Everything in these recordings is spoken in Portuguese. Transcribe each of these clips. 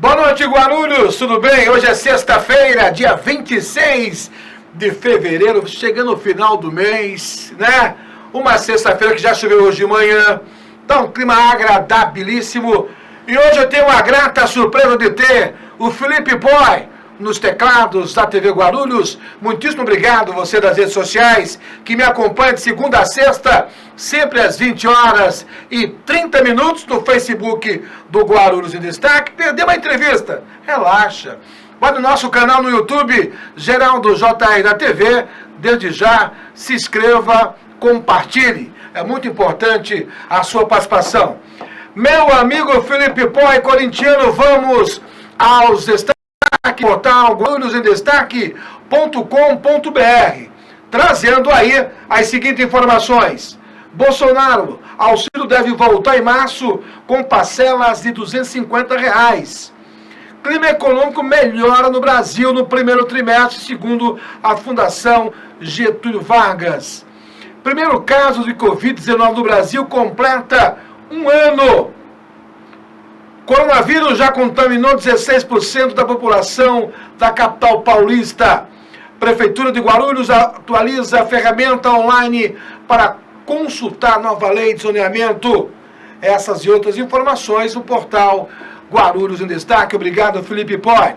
Boa noite, Guarulhos, tudo bem? Hoje é sexta-feira, dia 26 de fevereiro, chegando no final do mês, né? Uma sexta-feira que já choveu hoje de manhã, tá um clima agradabilíssimo. E hoje eu tenho a grata surpresa de ter o Felipe Boy nos teclados da TV Guarulhos. Muitíssimo obrigado, você das redes sociais, que me acompanha de segunda a sexta, sempre às 20 horas e 30 minutos no Facebook do Guarulhos em Destaque. Perdeu uma entrevista? Relaxa. Vai no nosso canal no YouTube, Geraldo JR da TV. Desde já, se inscreva, compartilhe. É muito importante a sua participação. Meu amigo Felipe Boy, corintiano, vamos aos destaques. Portal guarulhosendestaque.com.br, trazendo aí as seguintes informações. Bolsonaro, auxílio deve voltar em março com parcelas de R$250. Clima econômico melhora no Brasil no primeiro trimestre, segundo a Fundação Getúlio Vargas. Primeiro caso de Covid-19 no Brasil completa um ano. Coronavírus já contaminou 16% da população da capital paulista. Prefeitura de Guarulhos atualiza a ferramenta online para consultar a nova lei de zoneamento. Essas e outras informações no portal Guarulhos em Destaque. Obrigado, Felipe Boy.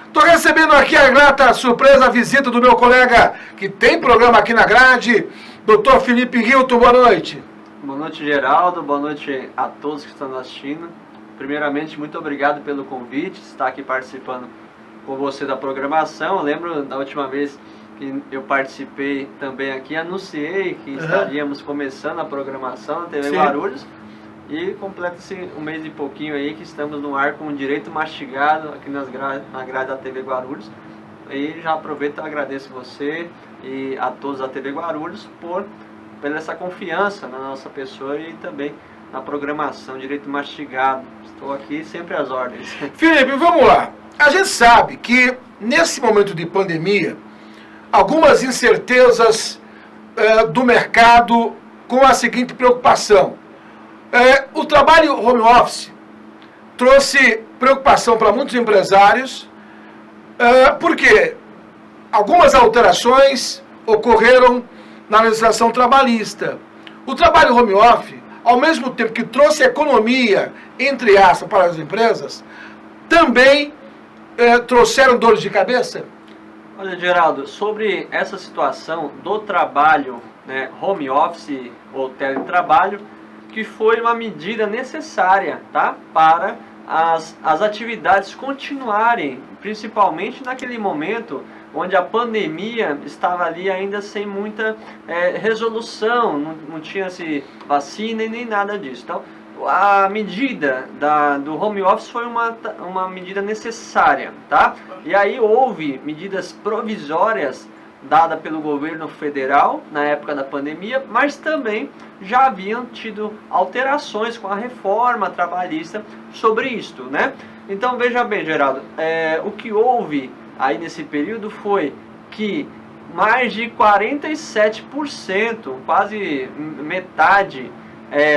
Estou recebendo aqui a grata surpresa, a visita do meu colega, que tem programa aqui na grade, Dr. Felipe Hilton. Boa noite. Boa noite, Geraldo. Boa noite a todos que estão assistindo. Primeiramente, muito obrigado pelo convite, estar aqui participando com você da programação. Eu lembro da última vez que eu participei também aqui, anunciei que estaríamos começando a programação na TV Guarulhos. E completa-se um mês e pouquinho aí que estamos no ar com direito mastigado aqui na grade da TV Guarulhos. E já aproveito e agradeço você e a todos da TV Guarulhos por essa confiança na nossa pessoa e também na programação Direito Mastigado. Estou aqui sempre às ordens. Felipe, vamos lá. A gente sabe que nesse momento de pandemia, algumas incertezas do mercado com a seguinte preocupação. O trabalho home office trouxe preocupação para muitos empresários, porque algumas alterações ocorreram na legislação trabalhista. O trabalho home office, ao mesmo tempo que trouxe economia, entre aspas, para as empresas, também trouxeram dores de cabeça? Olha, Geraldo, sobre essa situação do trabalho, né, home office ou teletrabalho, que foi uma medida necessária, tá, para as atividades continuarem, principalmente naquele momento onde a pandemia estava ali ainda sem muita resolução, não tinha-se vacina e nem nada disso. Então, a medida do home office foi uma medida necessária, tá? E aí houve medidas provisórias dadas pelo governo federal na época da pandemia, mas também já haviam tido alterações com a reforma trabalhista sobre isto, né? Então, veja bem, Geraldo, o que houve aí nesse período foi que mais de 47%, quase metade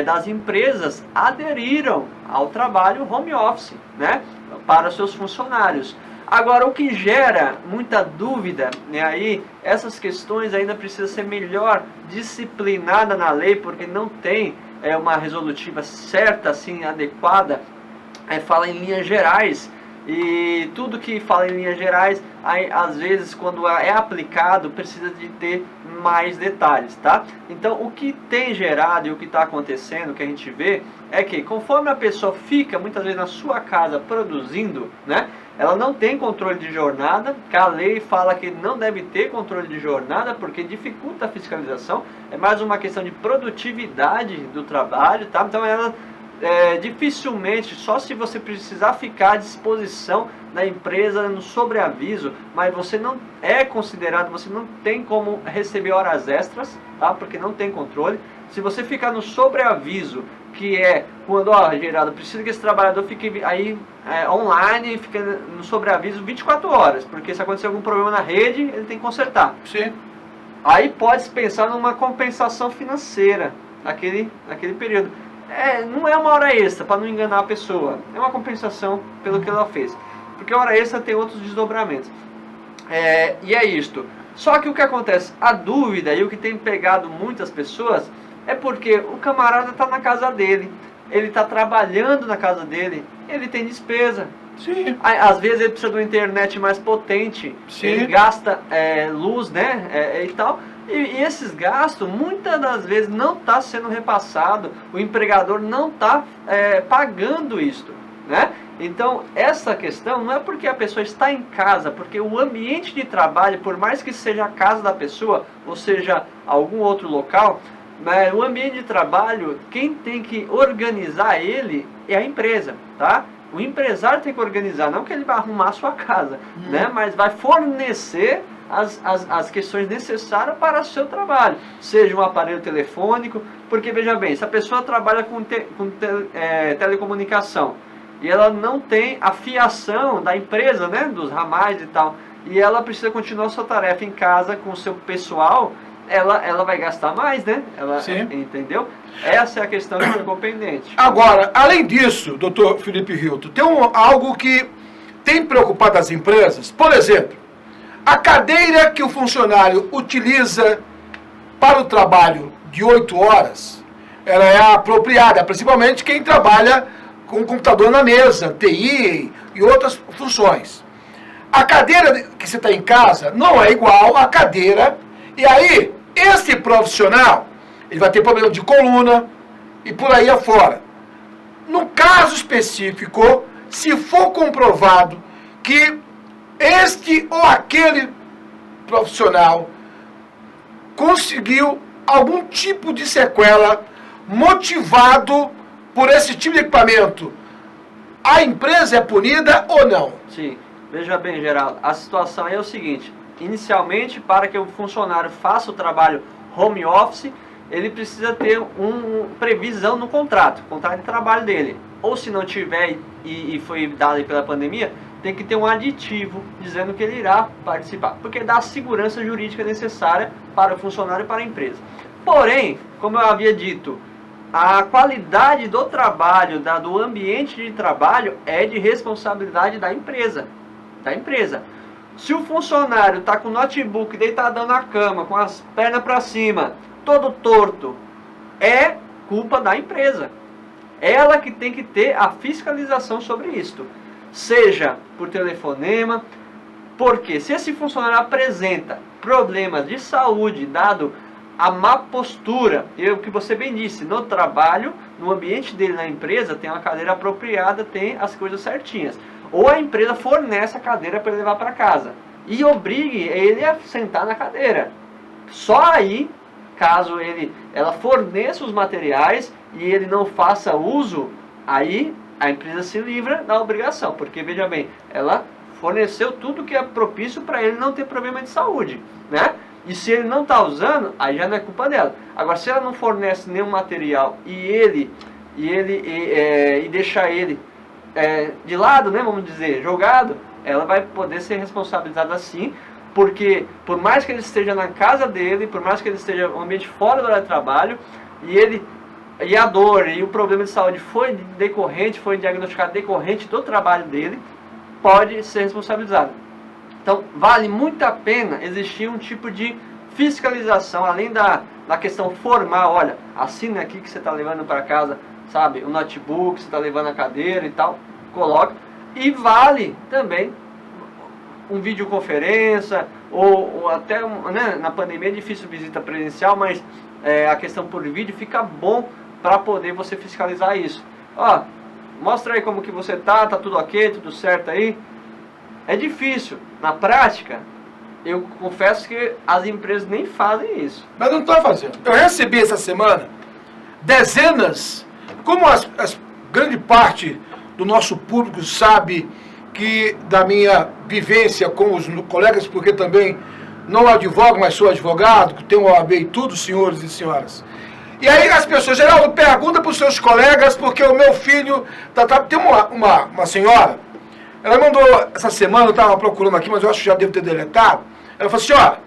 das empresas aderiram ao trabalho home office, né, para seus funcionários. Agora, o que gera muita dúvida, né, aí, essas questões ainda precisam ser melhor disciplinadas na lei, porque não tem uma resolutiva certa, assim, adequada, fala em linhas gerais. E tudo que fala em linhas gerais, aí, às vezes, quando é aplicado, precisa de ter mais detalhes, tá? Então, o que tem gerado e o que está acontecendo, o que a gente vê, é que conforme a pessoa fica, muitas vezes, na sua casa produzindo, né? Ela não tem controle de jornada, que a lei fala que não deve ter controle de jornada, porque dificulta a fiscalização, é mais uma questão de produtividade do trabalho, tá? Então, ela dificilmente, só se você precisar ficar à disposição da empresa no sobreaviso, mas você não é considerado, você não tem como receber horas extras, tá? Porque não tem controle. Se você ficar no sobreaviso, que é quando, Geraldo, precisa que esse trabalhador fique aí online, fica no sobreaviso 24 horas, porque se acontecer algum problema na rede, ele tem que consertar. Sim. Aí pode-se pensar numa compensação financeira naquele período. não é uma hora extra, para não enganar a pessoa. É uma compensação pelo que ela fez. Porque a hora extra tem outros desdobramentos. E é isto. Só que o que acontece? A dúvida e o que tem pegado muitas pessoas é porque o camarada está na casa dele, ele está trabalhando na casa dele, ele tem despesa. Sim. Às vezes ele precisa de uma internet mais potente, Sim. ele gasta luz, né, e tal. E esses gastos, muitas das vezes, não está sendo repassado, o empregador não está pagando isto, né? Então, essa questão não é porque a pessoa está em casa, porque o ambiente de trabalho, por mais que seja a casa da pessoa, ou seja, algum outro local, né, o ambiente de trabalho, quem tem que organizar ele é a empresa, tá? O empresário tem que organizar, não que ele vai arrumar a sua casa, né? Mas vai fornecer as questões necessárias para o seu trabalho, seja um aparelho telefônico, porque veja bem, se a pessoa trabalha com telecomunicação e ela não tem a fiação da empresa, né, dos ramais e tal, e ela precisa continuar a sua tarefa em casa com o seu pessoal, ela vai gastar mais, né? Sim. Entendeu? Essa é a questão que ficou pendente. Agora, além disso, doutor Felipe Hilton, tem algo que tem preocupado as empresas. Por exemplo, a cadeira que o funcionário utiliza para o trabalho de 8 horas, ela é apropriada, principalmente quem trabalha com o computador na mesa, TI e outras funções. A cadeira que você está em casa não é igual à cadeira, e aí, esse profissional, ele vai ter problema de coluna e por aí afora. No caso específico, se for comprovado que este ou aquele profissional conseguiu algum tipo de sequela motivado por esse tipo de equipamento, a empresa é punida ou não?Sim, veja bem, Geraldo, a situação é o seguinte: inicialmente, para que o funcionário faça o trabalho home office, ele precisa ter uma previsão no contrato de trabalho dele. Ou se não tiver e foi dado pela pandemia, tem que ter um aditivo dizendo que ele irá participar, porque dá a segurança jurídica necessária para o funcionário e para a empresa. Porém, como eu havia dito, a qualidade do trabalho, do ambiente de trabalho é de responsabilidade da empresa. Se o funcionário está com o notebook deitado na cama, com as pernas para cima, todo torto, é culpa da empresa. Ela que tem que ter a fiscalização sobre isto. Seja por telefonema, porque se esse funcionário apresenta problemas de saúde, dado a má postura, e o que você bem disse, no trabalho, no ambiente dele na empresa, tem uma cadeira apropriada, tem as coisas certinhas. Ou a empresa fornece a cadeira para ele levar para casa e obrigue ele a sentar na cadeira. Só aí, caso ela forneça os materiais e ele não faça uso, aí a empresa se livra da obrigação, porque veja bem, ela forneceu tudo que é propício para ele não ter problema de saúde, né? E se ele não está usando, aí já não é culpa dela. Agora, se ela não fornece nenhum material e deixar ele de lado, né, vamos dizer, jogado, ela vai poder ser responsabilizada sim, porque por mais que ele esteja na casa dele, por mais que ele esteja no ambiente fora do horário de trabalho, e a dor e o problema de saúde foi diagnosticado decorrente do trabalho dele, pode ser responsabilizado. Então, vale muito a pena existir um tipo de fiscalização, além da questão formal. Olha, assina aqui que você está levando para casa, sabe, o notebook, você está levando a cadeira e tal, coloca. E vale também um videoconferência, ou até, né, na pandemia é difícil visita presencial, mas a questão por vídeo fica bom para poder você fiscalizar isso. Ó, mostra aí como que você tá tudo ok, tudo certo aí. É difícil, na prática, eu confesso que as empresas nem fazem isso. Mas não estão fazendo. Eu recebi essa semana dezenas, como grande parte do nosso público sabe que da minha vivência com os colegas, porque também não advogo, mas sou advogado, que tenho OAB e tudo, senhores e senhoras. E aí as pessoas, Geraldo, pergunta para os seus colegas, porque o meu filho... Tem uma senhora, ela mandou essa semana, eu estava procurando aqui, mas eu acho que já devo ter deletado. Ela falou assim, olha,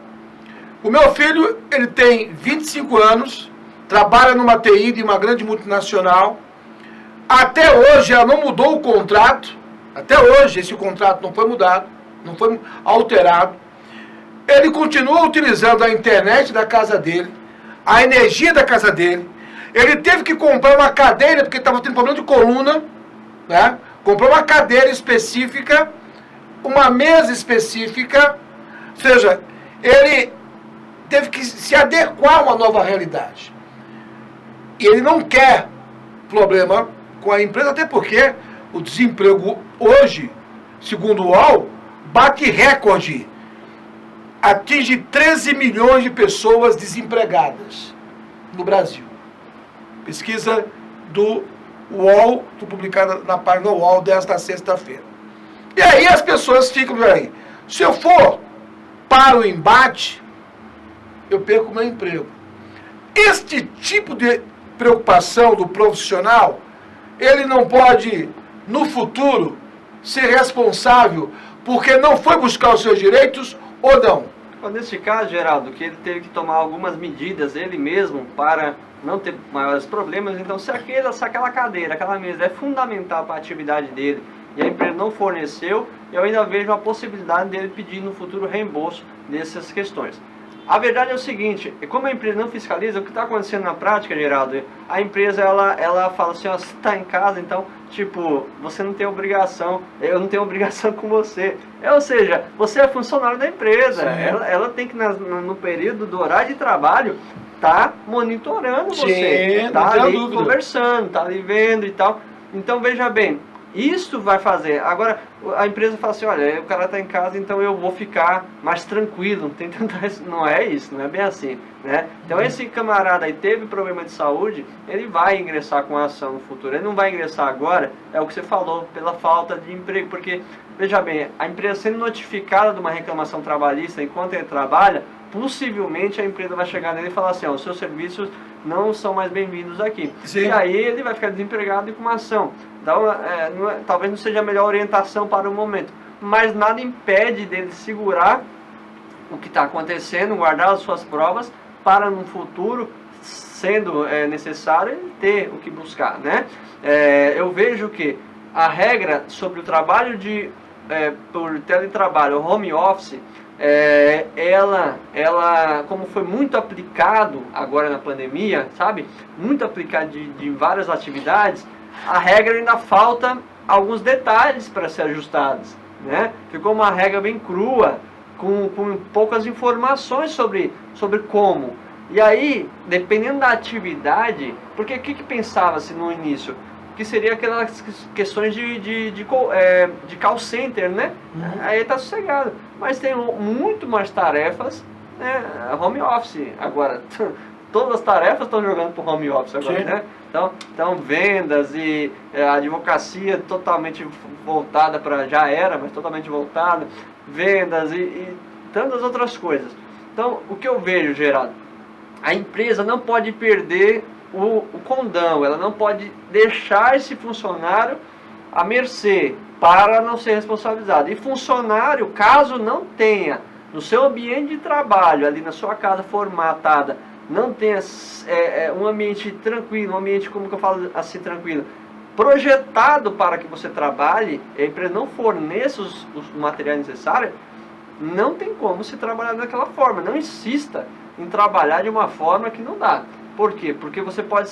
o meu filho, ele tem 25 anos, trabalha numa TI de uma grande multinacional. Até hoje ela não mudou o contrato. Até hoje esse contrato não foi mudado, não foi alterado. Ele continua utilizando a internet da casa dele, a energia da casa dele. Ele teve que comprar uma cadeira, porque estava tendo problema de coluna, né? Comprou uma cadeira específica, uma mesa específica, ou seja, ele teve que se adequar a uma nova realidade. E ele não quer problema com a empresa, até porque o desemprego hoje, segundo o UOL, bate recorde. Atinge 13 milhões de pessoas desempregadas no Brasil. Pesquisa do UOL, publicada na página UOL desta sexta-feira. E aí as pessoas ficam aí. Se eu for para o embate, eu perco o meu emprego. Este tipo de preocupação do profissional, ele não pode, no futuro, ser responsável porque não foi buscar os seus direitos ou não. Nesse caso, Geraldo, que ele teve que tomar algumas medidas ele mesmo para não ter maiores problemas, então se aquela cadeira, aquela mesa é fundamental para a atividade dele e a empresa não forneceu, eu ainda vejo a possibilidade dele pedir no futuro reembolso dessas questões. A verdade é o seguinte, como a empresa não fiscaliza, o que está acontecendo na prática, Geraldo, a empresa ela fala assim, ó, você está em casa, então, tipo, você não tem obrigação, eu não tenho obrigação com você. Ou seja, você é funcionário da empresa, ela tem que, no período do horário de trabalho, tá monitorando você, tá ali conversando, tá ali vendo e tal. Então, veja bem, isso vai fazer. Agora, a empresa fala assim, olha, o cara está em casa, então eu vou ficar mais tranquilo. Não é isso, não é bem assim, né? Então, esse camarada aí teve problema de saúde, ele vai ingressar com a ação no futuro. Ele não vai ingressar agora, é o que você falou, pela falta de emprego. Porque, veja bem, a empresa sendo notificada de uma reclamação trabalhista enquanto ele trabalha, possivelmente a empresa vai chegar nele e falar assim, ó, os seus serviços não são mais bem-vindos aqui. Sim. E aí ele vai ficar desempregado e com uma ação. Então, talvez não seja a melhor orientação para o momento, mas nada impede dele segurar o que está acontecendo, guardar as suas provas para no futuro, sendo necessário, ele ter o que buscar, né? Eu vejo que a regra sobre o trabalho por teletrabalho, home office, ela, como foi muito aplicado agora na pandemia, sabe? Muito aplicado de várias atividades, a regra ainda falta alguns detalhes para ser ajustados, né? Ficou uma regra bem crua, com poucas informações sobre como. E aí, dependendo da atividade, porque o que pensava-se no início? Que seria aquelas questões de call center, né? Uhum. Aí tá sossegado. Mas tem muito mais tarefas, né? Home office agora. Todas as tarefas estão jogando para o home office agora, sim, né? Então vendas e advocacia totalmente voltada para, já era, mas totalmente voltada, vendas e tantas outras coisas. Então, o que eu vejo, Geraldo, a empresa não pode perder o condão, ela não pode deixar esse funcionário à mercê para não ser responsabilizado. E funcionário, caso não tenha no seu ambiente de trabalho, ali na sua casa formatada, não tenha um ambiente tranquilo, um ambiente, como que eu falo assim, tranquilo, projetado para que você trabalhe, a empresa não forneça os materiais necessários, não tem como se trabalhar daquela forma. Não insista em trabalhar de uma forma que não dá. Por quê? Porque você pode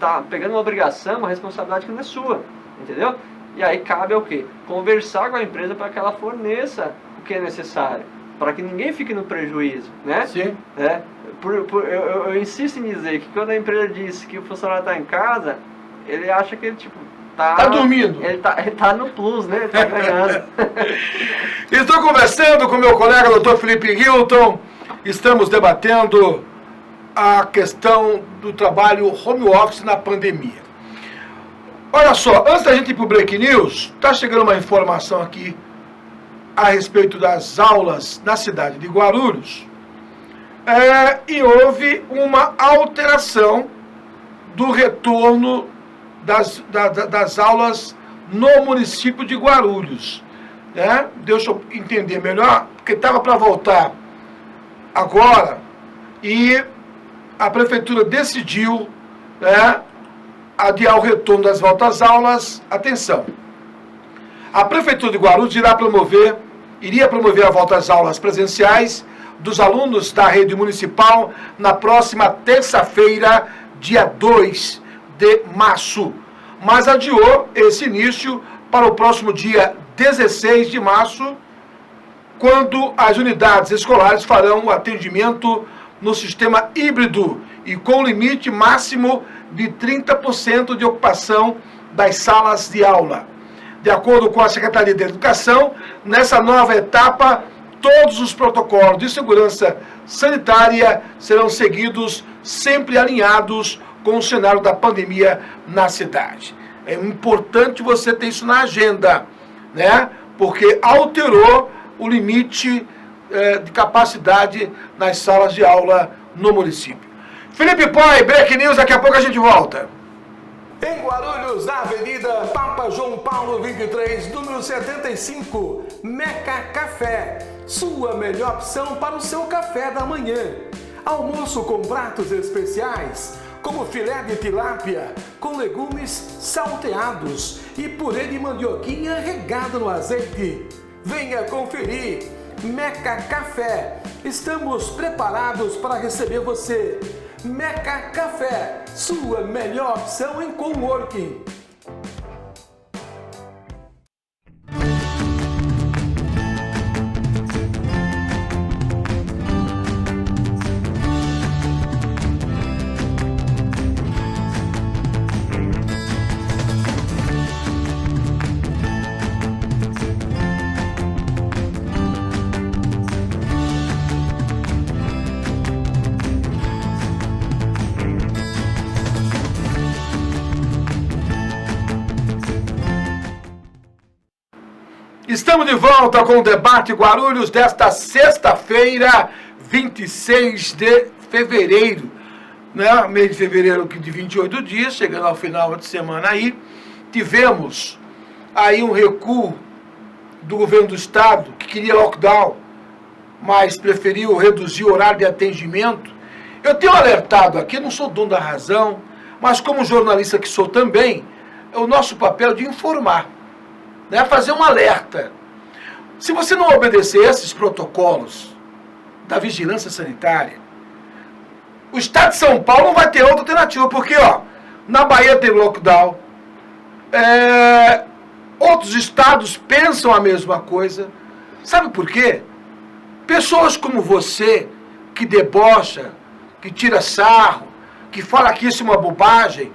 tá pegando uma obrigação, uma responsabilidade que não é sua, entendeu? E aí cabe ao quê? Conversar com a empresa para que ela forneça o que é necessário, para que ninguém fique no prejuízo, né? Sim. Eu insisto em dizer que quando a empresa diz que o funcionário está em casa, ele acha que ele tá dormindo. Ele tá no plus, né? Ele tá ganhando. Estou conversando com meu colega Dr. Felipe Hilton. Estamos debatendo a questão do trabalho home office na pandemia. Olha só, antes da gente ir para o Break News, está chegando uma informação aqui a respeito das aulas na cidade de Guarulhos. E houve uma alteração do retorno das aulas no município de Guarulhos. Né? Deixa eu entender melhor, porque estava para voltar agora e a Prefeitura decidiu, né, adiar o retorno das voltas às aulas. Atenção, a Prefeitura de Guarulhos iria promover a volta às aulas presenciais dos alunos da rede municipal na próxima terça-feira, dia 2 de março, mas adiou esse início para o próximo dia 16 de março, quando as unidades escolares farão o atendimento no sistema híbrido e com limite máximo de 30% de ocupação das salas de aula. De acordo com a Secretaria de Educação, nessa nova etapa, todos os protocolos de segurança sanitária serão seguidos, sempre alinhados com o cenário da pandemia na cidade. É importante você ter isso na agenda, né? Porque alterou o limite de capacidade nas salas de aula no município. Felipe Pai, Break News, daqui a pouco a gente volta. Em Guarulhos, na Avenida Papa João Paulo 23, número 75, Meca Café. Sua melhor opção para o seu café da manhã. Almoço com pratos especiais, como filé de tilápia, com legumes salteados e purê de mandioquinha regado no azeite. Venha conferir. Meca Café. Estamos preparados para receber você. Meca Café, sua melhor opção em coworking. Estamos de volta com o Debate Guarulhos desta sexta-feira, 26 de fevereiro. Né? Mês de fevereiro de 28 dias, chegando ao final de semana aí. Tivemos aí um recuo do governo do estado, que queria lockdown, mas preferiu reduzir o horário de atendimento. Eu tenho alertado aqui, não sou dono da razão, mas como jornalista que sou também, é o nosso papel de informar. Né, fazer um alerta. Se você não obedecer esses protocolos da vigilância sanitária, o estado de São Paulo não vai ter outra alternativa, porque na Bahia tem lockdown, outros estados pensam a mesma coisa. Sabe por quê? Pessoas como você, que debocha, que tira sarro, que fala que isso é uma bobagem,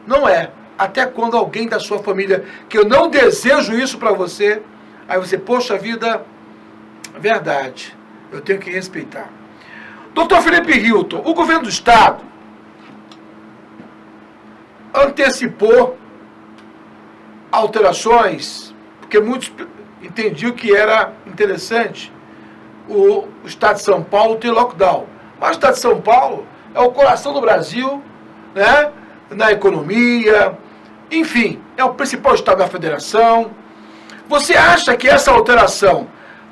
não é. Até quando alguém da sua família, que eu não desejo isso para você, aí você, poxa vida, verdade, eu tenho que respeitar. Doutor Felipe Hilton, o governo do estado antecipou alterações, porque muitos entendiam que era interessante o estado de São Paulo ter lockdown. Mas o estado de São Paulo é o coração do Brasil, né? Na economia. Enfim, é o principal estado da federação. Você acha que essa alteração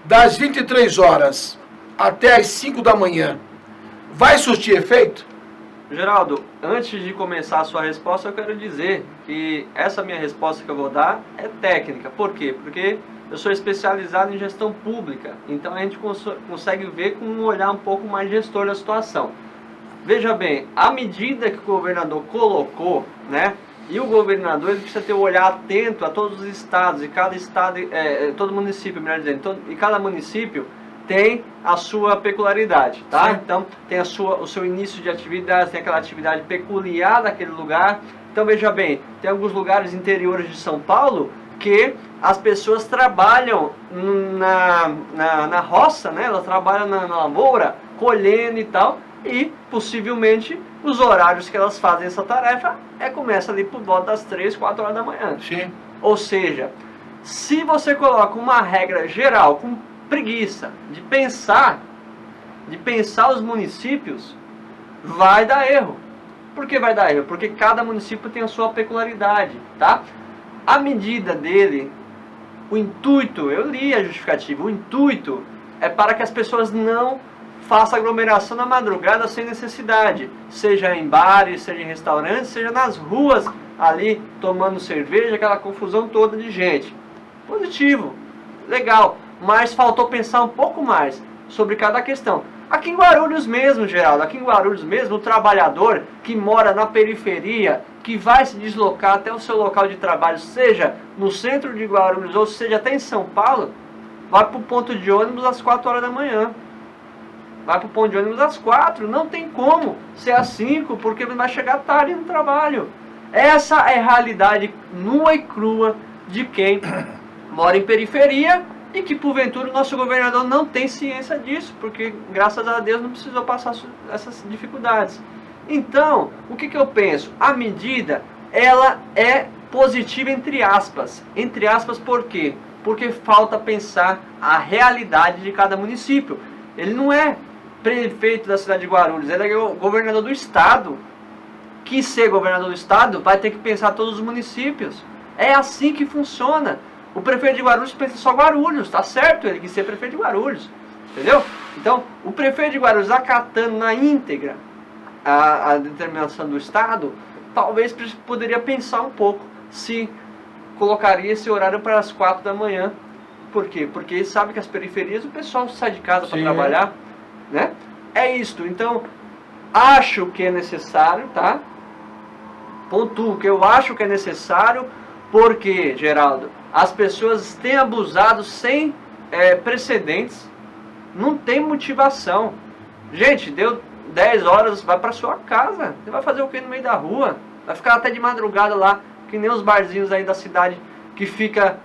das 23 horas até as 5 da manhã vai surtir efeito? Geraldo, antes de começar a sua resposta, eu quero dizer que essa minha resposta que eu vou dar é técnica. Por quê? Porque eu sou especializado em gestão pública. Então a gente consegue ver com um olhar um pouco mais gestor da situação. Veja bem, a medida que o governador colocou, né? E o governador ele precisa ter um olhar atento a todos os estados, e cada estado, todo município, melhor dizendo, e cada município tem a sua peculiaridade, tá? Sim. Então tem o seu início de atividade, tem aquela atividade peculiar daquele lugar. Então veja bem, tem alguns lugares interiores de São Paulo que as pessoas trabalham na roça, né? Elas trabalham na lavoura, colhendo e tal. E, possivelmente, os horários que elas fazem essa tarefa começa ali por volta das 3, 4 horas da manhã. Sim. Ou seja, se você coloca uma regra geral com preguiça de pensar os municípios, vai dar erro. Por que vai dar erro? Porque cada município tem a sua peculiaridade, tá? A medida dele, o intuito, eu li a justificativa, o intuito é para que as pessoas não faça aglomeração na madrugada sem necessidade, seja em bares, seja em restaurantes, seja nas ruas ali tomando cerveja, aquela confusão toda de gente. Positivo, legal, mas faltou pensar um pouco mais sobre cada questão. Aqui em Guarulhos mesmo, Geraldo, aqui em Guarulhos mesmo, o trabalhador que mora na periferia, que vai se deslocar até o seu local de trabalho, seja no centro de Guarulhos ou seja até em São Paulo, vai para o ponto de ônibus às 4 horas da manhã. Vai para o ponto de ônibus às 4, não tem como ser às 5, porque vai chegar tarde no trabalho. Essa é a realidade nua e crua de quem mora em periferia e que porventura o nosso governador não tem ciência disso, porque graças a Deus não precisou passar essas dificuldades. Então, o que eu penso? A medida, ela é positiva entre aspas. Entre aspas por quê? Porque falta pensar a realidade de cada município. Ele não é prefeito da cidade de Guarulhos, ele é o governador do estado. Que ser governador do estado vai ter que pensar todos os municípios. É assim que funciona. O prefeito de Guarulhos pensa só Guarulhos, tá certo? Ele quis ser prefeito de Guarulhos, entendeu? Então, o prefeito de Guarulhos acatando na íntegra a determinação do estado, talvez poderia pensar um pouco se colocaria esse horário para as 4 da manhã. Por quê? Porque ele sabe que as periferias o pessoal sai de casa para trabalhar, né? É isto. Então, acho que é necessário, tá? Pontuo que eu acho que é necessário, porque, Geraldo, as pessoas têm abusado sem precedentes, não tem motivação. Gente, deu 10 horas, vai para sua casa. Você vai fazer o que no meio da rua? Vai ficar até de madrugada lá, que nem os barzinhos aí da cidade, que fica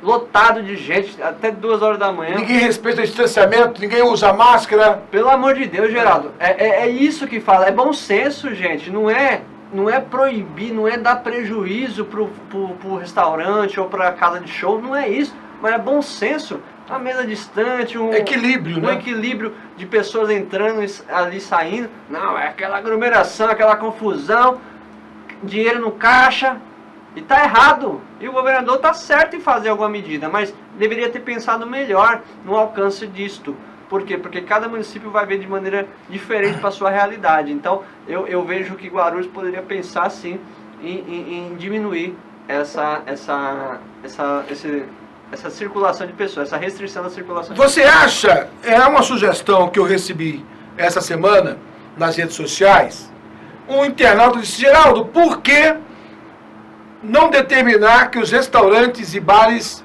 lotado de gente, até 2 horas da manhã. Ninguém respeita o distanciamento, ninguém usa máscara. Pelo amor de Deus, Geraldo, é isso que fala, é bom senso, gente, não é proibir, não é dar prejuízo pro restaurante ou pra casa de show, não é isso, mas é bom senso. Uma mesa distante, um equilíbrio, né? Equilíbrio de pessoas entrando ali saindo. Não, é aquela aglomeração, aquela confusão, dinheiro no caixa, e tá errado. E o governador tá certo em fazer alguma medida, mas deveria ter pensado melhor no alcance disto. Por quê? Porque cada município vai ver de maneira diferente para a sua realidade. Então, eu vejo que Guarulhos poderia pensar, sim, em diminuir essa circulação de pessoas, essa restrição da circulação de pessoas. Você acha, é uma sugestão que eu recebi essa semana nas redes sociais, um internauta disse: Geraldo, por que não determinar que os restaurantes e bares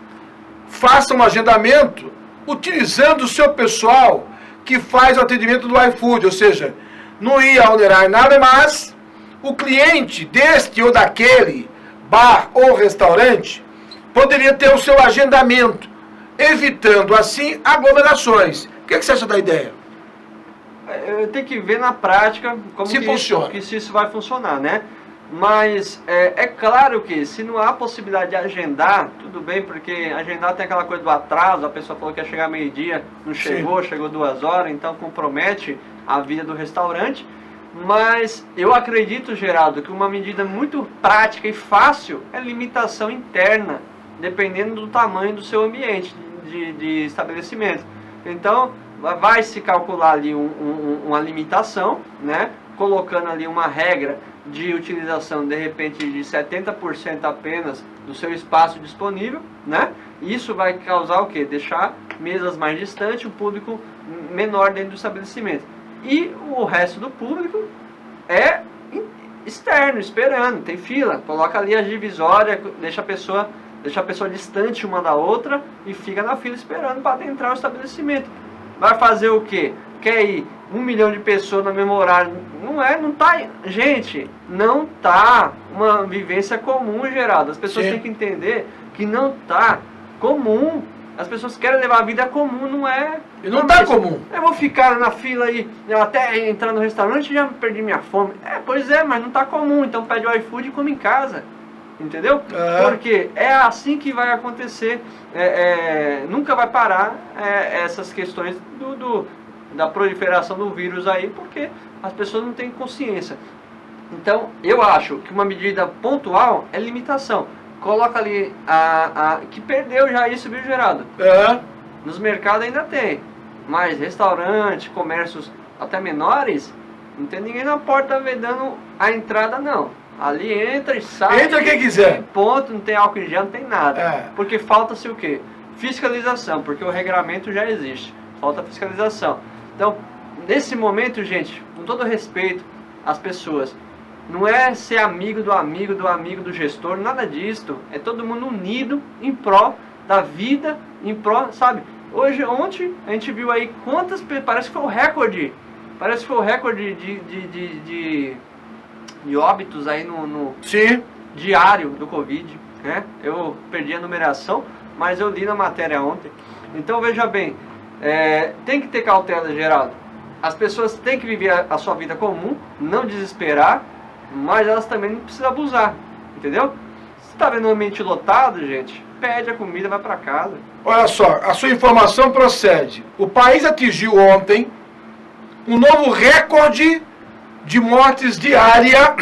façam um agendamento utilizando o seu pessoal que faz o atendimento do iFood, ou seja, não ia onerar nada, mas o cliente deste ou daquele bar ou restaurante poderia ter o seu agendamento, evitando assim aglomerações. O que você acha da ideia? Eu tenho que ver na prática como se funciona. Se isso vai funcionar, né? Mas é claro que se não há possibilidade de agendar, tudo bem, porque agendar tem aquela coisa do atraso, a pessoa falou que ia chegar meio-dia, não chegou, chegou 2 horas, então compromete a vida do restaurante. Mas eu acredito, Geraldo, que uma medida muito prática e fácil é limitação interna, dependendo do tamanho do seu ambiente de estabelecimento. Então, vai se calcular ali uma limitação, né? Colocando ali uma regra de utilização, de repente, de 70% apenas do seu espaço disponível, né? Isso vai causar o quê? Deixar mesas mais distantes, o público menor dentro do estabelecimento. E o resto do público é externo, esperando, tem fila. Coloca ali a divisória, deixa a pessoa distante uma da outra e fica na fila esperando para adentrar o estabelecimento. Vai fazer o quê? Quer ir 1 milhão de pessoas no mesmo horário? Não tá, gente, não tá uma vivência comum, Geraldo. As pessoas têm que entender que não tá comum. As pessoas querem levar a vida comum, não é? E não tá comum. Eu vou ficar na fila aí, até entrar no restaurante e já perdi minha fome. Pois é, mas não tá comum, então pede o iFood e come em casa. Entendeu? Porque é assim que vai acontecer, nunca vai parar essas questões da proliferação do vírus aí, porque as pessoas não têm consciência. Então, eu acho que uma medida pontual é limitação. Coloca ali que perdeu já isso, viu, Geraldo? Nos mercados ainda tem. Mas restaurante, comércios até menores, não tem ninguém na porta dando a entrada não. Ali entra e sai. Entra quem quiser. Tem ponto, não tem álcool em gel, não tem nada. É. Porque falta-se o quê? Fiscalização, porque o regramento já existe. Falta fiscalização. Então, nesse momento, gente, com todo respeito às pessoas, não é ser amigo do amigo do amigo do gestor, nada disso. É todo mundo unido em pró da vida, em pró, sabe? Ontem, a gente viu aí quantas, parece que foi o recorde de óbitos aí no Sim. diário do Covid, né? Eu perdi a numeração, mas eu li na matéria ontem. Então, veja bem, tem que ter cautela, Geraldo. As pessoas têm que viver a sua vida comum, não desesperar, mas elas também não precisam abusar, entendeu? Se está vendo um ambiente lotado, gente, pede a comida, vai para casa. Olha só, a sua informação procede. O país atingiu ontem um novo recorde de mortes diária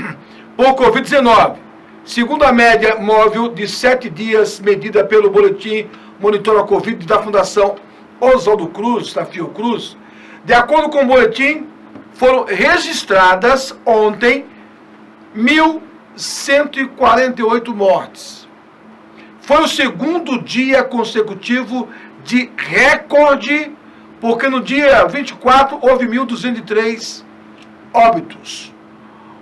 por Covid-19. Segundo a média móvel de 7 dias medida pelo Boletim Monitora Covid da Fundação Oswaldo Cruz, da Fiocruz, de acordo com o boletim, foram registradas ontem 1.148 mortes. Foi o segundo dia consecutivo de recorde, porque no dia 24 houve 1.203 óbitos.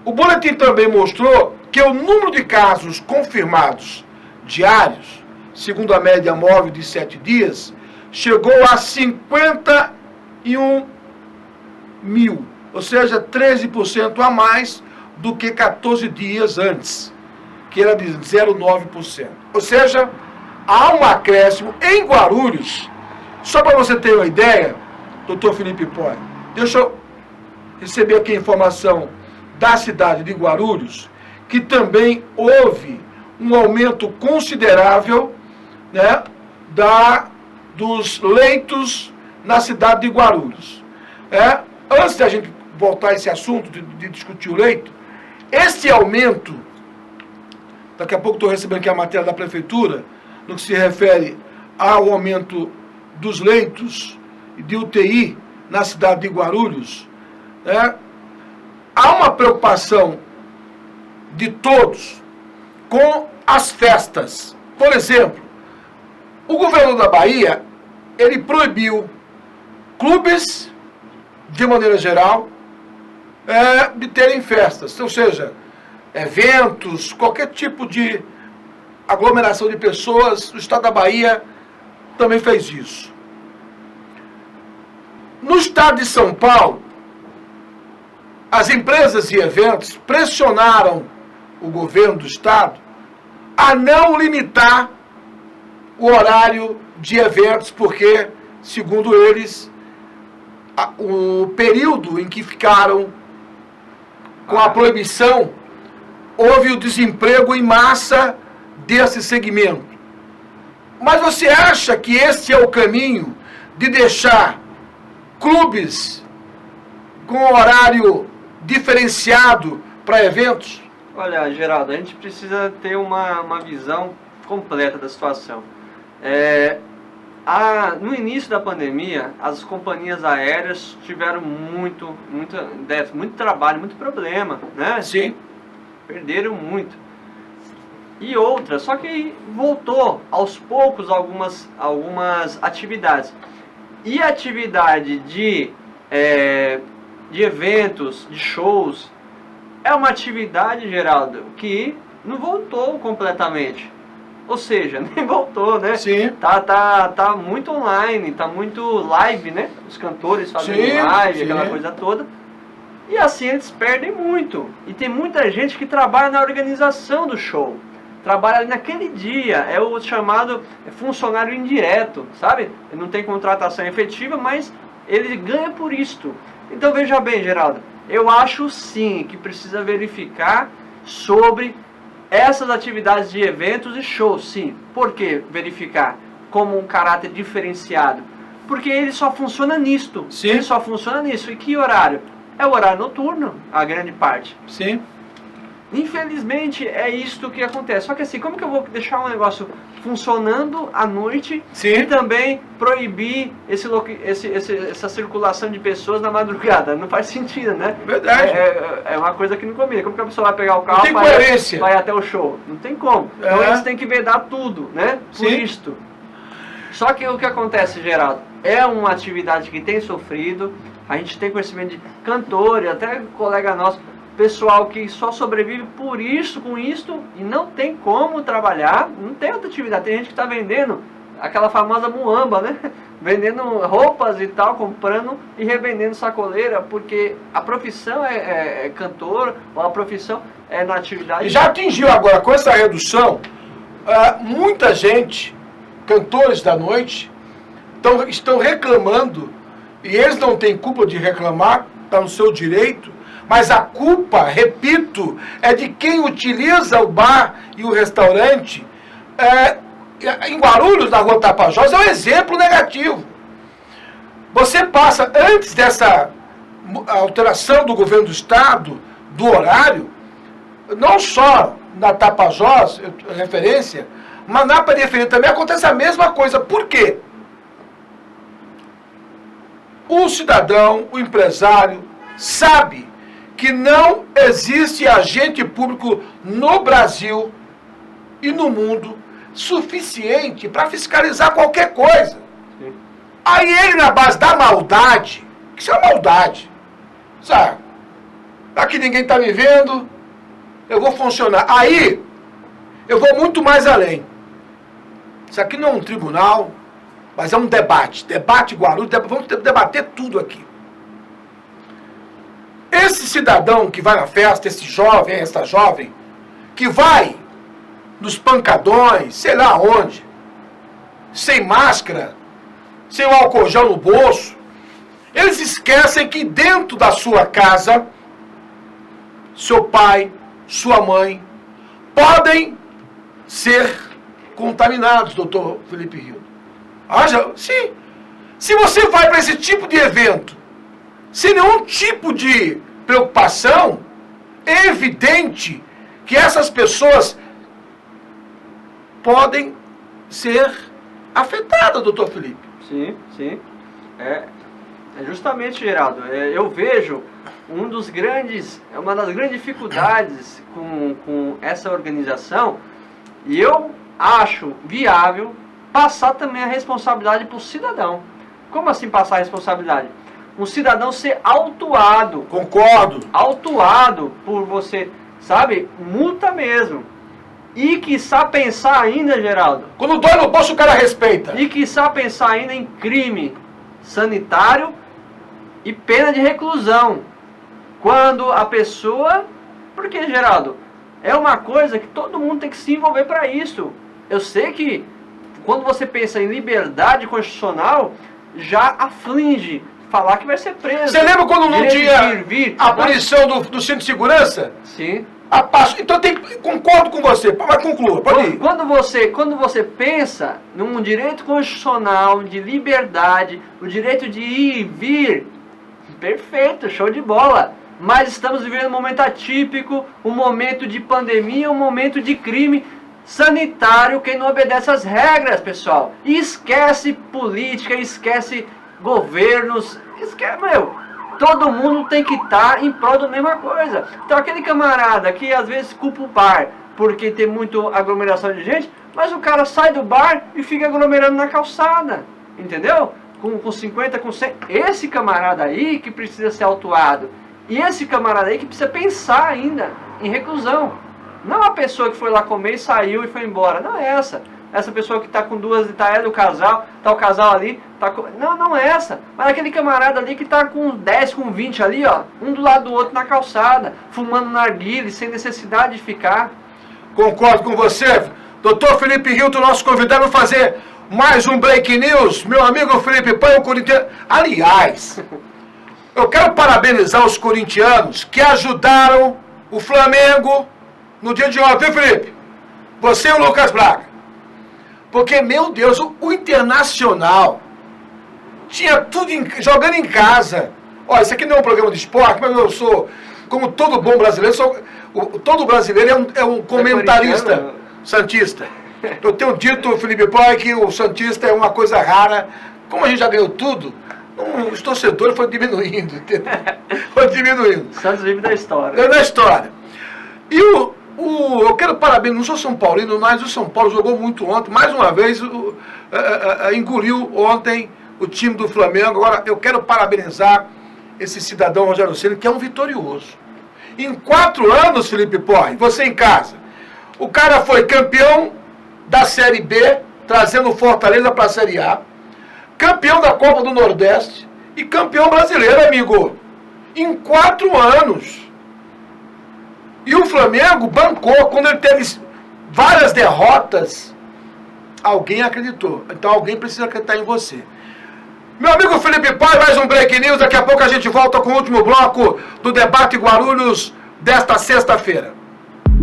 O boletim também mostrou que o número de casos confirmados diários, segundo a média móvel de 7 dias, chegou a 51 mil, ou seja, 13% a mais do que 14 dias antes, que era de 0,9%. Ou seja, há um acréscimo em Guarulhos. Só para você ter uma ideia, doutor Felipe Poi, deixa eu receber aqui a informação da cidade de Guarulhos, que também houve um aumento considerável, né, dos leitos na cidade de Guarulhos. Antes da gente voltar a esse assunto de discutir o leito, esse aumento, daqui a pouco estou recebendo aqui a matéria da prefeitura, no que se refere ao aumento dos leitos de UTI na cidade de Guarulhos, há uma preocupação de todos com as festas. Por exemplo, o governo da Bahia, ele proibiu clubes, de maneira geral, de terem festas, ou seja, eventos, qualquer tipo de aglomeração de pessoas. O estado da Bahia também fez isso. No estado de São Paulo, as empresas e eventos pressionaram o governo do estado a não limitar o horário de eventos, porque, segundo eles, o período em que ficaram com a proibição, houve o desemprego em massa desse segmento. Mas você acha que esse é o caminho de deixar clubes com horário diferenciado para eventos? Olha, Geraldo, a gente precisa ter uma visão completa da situação. No início da pandemia, as companhias aéreas tiveram muito trabalho, muito problema, né? Sim. Perderam muito. E outras, só que voltou aos poucos algumas atividades. E a atividade de eventos, de shows, é uma atividade, Geraldo, que não voltou completamente. Ou seja, nem voltou, né? Sim. Tá muito online, tá muito live, né? Os cantores fazem live, aquela coisa toda. E assim eles perdem muito. E tem muita gente que trabalha na organização do show. Trabalha ali naquele dia. É o chamado funcionário indireto, sabe? Ele não tem contratação efetiva, mas ele ganha por isto. Então veja bem, Geraldo. Eu acho sim que precisa verificar sobre essas atividades de eventos e shows, sim. Por que verificar como um caráter diferenciado? Porque ele só funciona nisto. Sim. Ele só funciona nisso. E que horário? É o horário noturno, a grande parte. Sim. Infelizmente é isto que acontece. Só que assim, como que eu vou deixar um negócio funcionando à noite e também proibir essa circulação de pessoas na madrugada? Não faz sentido, né? Verdade. É uma coisa que não combina. Como que a pessoa vai pegar o carro e vai até o show? Não tem como. Então eles têm que vedar tudo, né? Por isto. Só que o que acontece, Geraldo, é uma atividade que tem sofrido. A gente tem conhecimento de cantores, até colega nosso, pessoal que só sobrevive por isso, com isto, e não tem como trabalhar, não tem outra atividade. Tem gente que está vendendo aquela famosa muamba, né? Vendendo roupas e tal, comprando e revendendo sacoleira, porque a profissão é cantor, ou a profissão é na atividade. E já atingiu agora, com essa redução, muita gente, cantores da noite, estão reclamando, e eles não têm culpa de reclamar, está no seu direito, mas a culpa, repito, é de quem utiliza o bar e o restaurante. Em Guarulhos, na Rua Tapajós, é um exemplo negativo. Você passa, antes dessa alteração do governo do estado, do horário, não só na Tapajós, referência, mas na periferia também acontece a mesma coisa. Por quê? O cidadão, o empresário, sabe que não existe agente público no Brasil e no mundo suficiente para fiscalizar qualquer coisa. Sim. Aí ele, na base da maldade, que isso é maldade, sabe? Aqui ninguém está me vendo, eu vou funcionar. Aí, eu vou muito mais além. Isso aqui não é um tribunal, mas é um debate. Debate Guarulhos, vamos debater tudo aqui. Esse cidadão que vai na festa, esse jovem, essa jovem, que vai nos pancadões, sei lá onde, sem máscara, sem o álcool gel no bolso, eles esquecem que dentro da sua casa, seu pai, sua mãe, podem ser contaminados, doutor Felipe Rildo. Sim. Se você vai para esse tipo de evento, sem nenhum tipo de preocupação, é evidente que essas pessoas podem ser afetadas, doutor Felipe. Sim, sim. É justamente, Geraldo, eu vejo uma das grandes dificuldades com essa organização, e eu acho viável passar também a responsabilidade para o cidadão. Como assim passar a responsabilidade? Um cidadão ser autuado. Concordo. Autuado por você, sabe? Multa mesmo. E quiçá pensar ainda, Geraldo. Quando dói no bolso, o cara respeita. E quiçá pensar ainda em crime sanitário e pena de reclusão. Quando a pessoa... Porque, Geraldo, é uma coisa que todo mundo tem que se envolver para isso. Eu sei que quando você pensa em liberdade constitucional, já aflige falar que vai ser preso. Você lembra quando não tinha a abolição do cinto de segurança? Sim. Então concordo com você, mas conclua, pode ir. Quando você pensa num direito constitucional de liberdade, o direito de ir e vir, perfeito, show de bola. Mas estamos vivendo um momento atípico, um momento de pandemia, um momento de crime sanitário, quem não obedece às regras, pessoal. E esquece política, esquece governos, todo mundo tem que estar em prol da mesma coisa. Então aquele camarada que às vezes culpa o bar porque tem muita aglomeração de gente, mas o cara sai do bar e fica aglomerando na calçada, entendeu? Com 50, com 100. Esse camarada aí que precisa ser autuado. E esse camarada aí que precisa pensar ainda em reclusão. Não a pessoa que foi lá comer e saiu e foi embora. Não é essa. Essa pessoa que está com duas, do casal, tá o casal ali, não é essa. Mas aquele camarada ali que está com 10, com 20 ali, ó, um do lado do outro na calçada, fumando narguile, sem necessidade de ficar. Concordo com você. Doutor Felipe Rildo, nosso convidado, fazer mais um Break News. Meu amigo Felipe Pan, o corintiano. Aliás, eu quero parabenizar os corintianos que ajudaram o Flamengo no dia de ontem, viu, Felipe? Você e o Lucas Braga. Porque, meu Deus, o Internacional tinha tudo jogando em casa. Olha, isso aqui não é um programa de esporte, mas eu sou, como todo bom brasileiro, todo brasileiro é um comentarista santista. Eu tenho dito, Felipe Poi, que o santista é uma coisa rara. Como a gente já ganhou tudo, os torcedores foram diminuindo, entendeu? Foi diminuindo. Santos vive da história. É da história. E eu quero parabenizar, não sou São Paulino, mas o São Paulo jogou muito ontem, mais uma vez engoliu ontem o time do Flamengo. Agora, eu quero parabenizar esse cidadão Rogério Ceni, que é um vitorioso. Em 4 anos, Felipe Poi, você em casa, o cara foi campeão da Série B, trazendo o Fortaleza para a Série A, campeão da Copa do Nordeste e campeão brasileiro, amigo. Em 4 anos. E o Flamengo bancou, quando ele teve várias derrotas, alguém acreditou. Então alguém precisa acreditar em você. Meu amigo Felipe Poi, mais um Break News. Daqui a pouco a gente volta com o último bloco do Debate Guarulhos desta sexta-feira.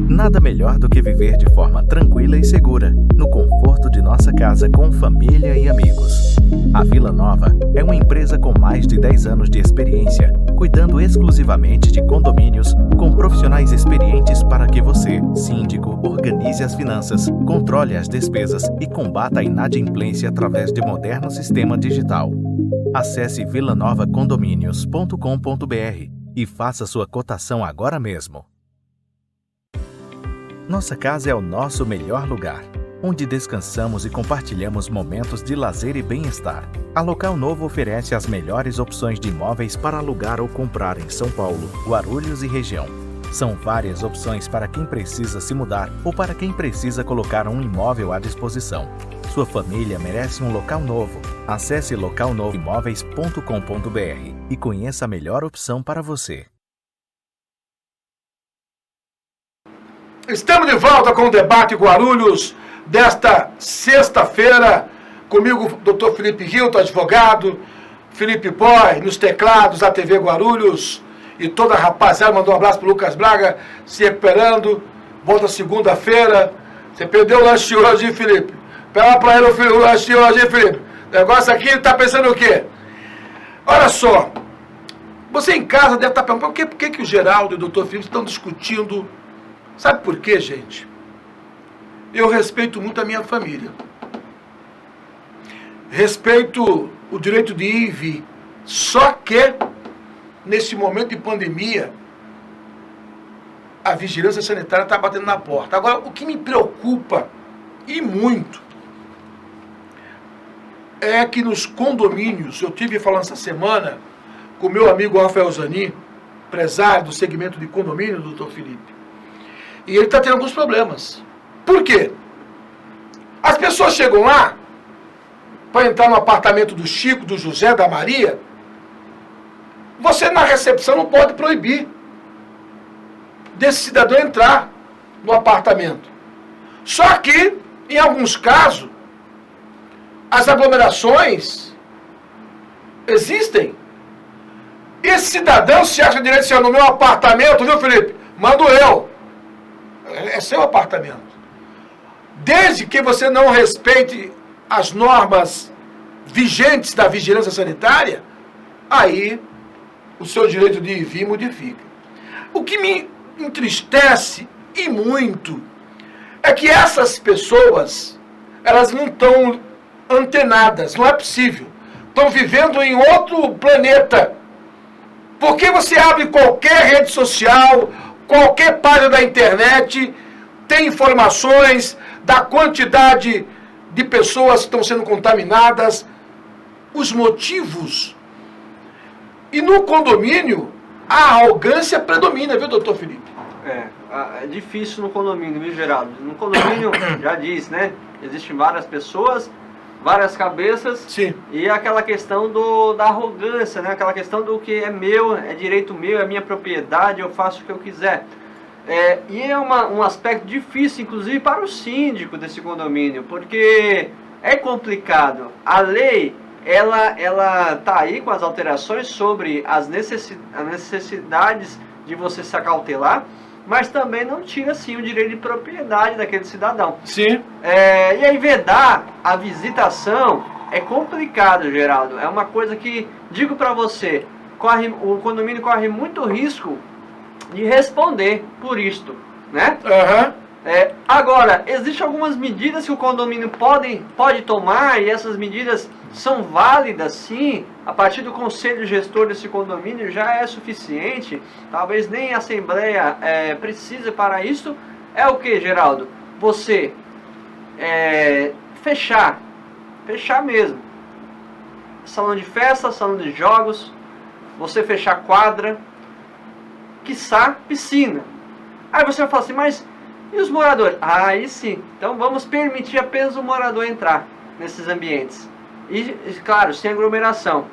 Nada melhor do que viver de forma tranquila e segura, no conforto de nossa casa com família e amigos. A Vila Nova é uma empresa com mais de 10 anos de experiência, cuidando exclusivamente de condomínios com profissionais experientes para que você, síndico, organize as finanças, controle as despesas e combata a inadimplência através de moderno sistema digital. Acesse vilanovacondomínios.com.br e faça sua cotação agora mesmo. Nossa casa é o nosso melhor lugar, onde descansamos e compartilhamos momentos de lazer e bem-estar. A Local Novo oferece as melhores opções de imóveis para alugar ou comprar em São Paulo, Guarulhos e região. São várias opções para quem precisa se mudar ou para quem precisa colocar um imóvel à disposição. Sua família merece um local novo. Acesse localnovoimóveis.com.br e conheça a melhor opção para você. Estamos de volta com o Debate Guarulhos desta sexta-feira. Comigo, Dr. Felipe Hilton, advogado, Felipe Poi, nos teclados da TV Guarulhos, e toda a rapaziada. Mandou um abraço pro Lucas Braga, se recuperando. Volta segunda-feira. Você perdeu o lanche hoje, hein, Felipe? Pega pra ele o lanche hoje, hein, Felipe? O negócio aqui, ele tá pensando o quê? Olha só. Você em casa deve estar perguntando por que o Geraldo e o Dr. Felipe estão discutindo. Sabe por quê, gente? Eu respeito muito a minha família. Respeito o direito de ir e vir. Só que, nesse momento de pandemia, a vigilância sanitária está batendo na porta. Agora, o que me preocupa, e muito, é que nos condomínios, eu tive falando essa semana com o meu amigo Rafael Zani, empresário do segmento de condomínio, doutor Felipe, e ele está tendo alguns problemas. Por quê? As pessoas chegam lá para entrar no apartamento do Chico, do José, da Maria. Você na recepção não pode proibir desse cidadão entrar no apartamento. Só que, em alguns casos, as aglomerações existem. Esse cidadão se acha direito de ser no meu apartamento, viu, Felipe? Mando eu. É seu apartamento. Desde que você não respeite as normas vigentes da vigilância sanitária, aí o seu direito de ir e vir modifica. O que me entristece e muito é que essas pessoas, elas não estão antenadas, não é possível. Estão vivendo em outro planeta. Porque você abre qualquer rede social, qualquer página da internet, tem informações da quantidade de pessoas que estão sendo contaminadas, os motivos. E no condomínio, a arrogância predomina, viu, doutor Felipe? É difícil no condomínio, viu, Geraldo? No condomínio, já disse, né? Existem várias pessoas, várias cabeças. Sim. E aquela questão da arrogância, né? Aquela questão do que é meu, é direito meu, é minha propriedade, eu faço o que eu quiser. E é um aspecto difícil, inclusive, para o síndico desse condomínio, porque é complicado. A lei, ela tá aí com as alterações sobre as necessidades de você se acautelar, mas também não tira, sim, o direito de propriedade daquele cidadão. Sim. E aí vedar a visitação é complicado, Geraldo. É uma coisa que, digo para você, o condomínio corre muito risco de responder por isto, né? Aham. Agora, existem algumas medidas que o condomínio pode tomar, e essas medidas são válidas sim, a partir do conselho gestor desse condomínio já é suficiente, talvez nem a assembleia precise para isso. É o que, Geraldo? Você fechar mesmo, salão de festa, salão de jogos, você fechar quadra, quiçá piscina. Aí você vai falar assim, mas e os moradores? Aí sim, então vamos permitir apenas o morador entrar nesses ambientes. E claro, sem aglomeração.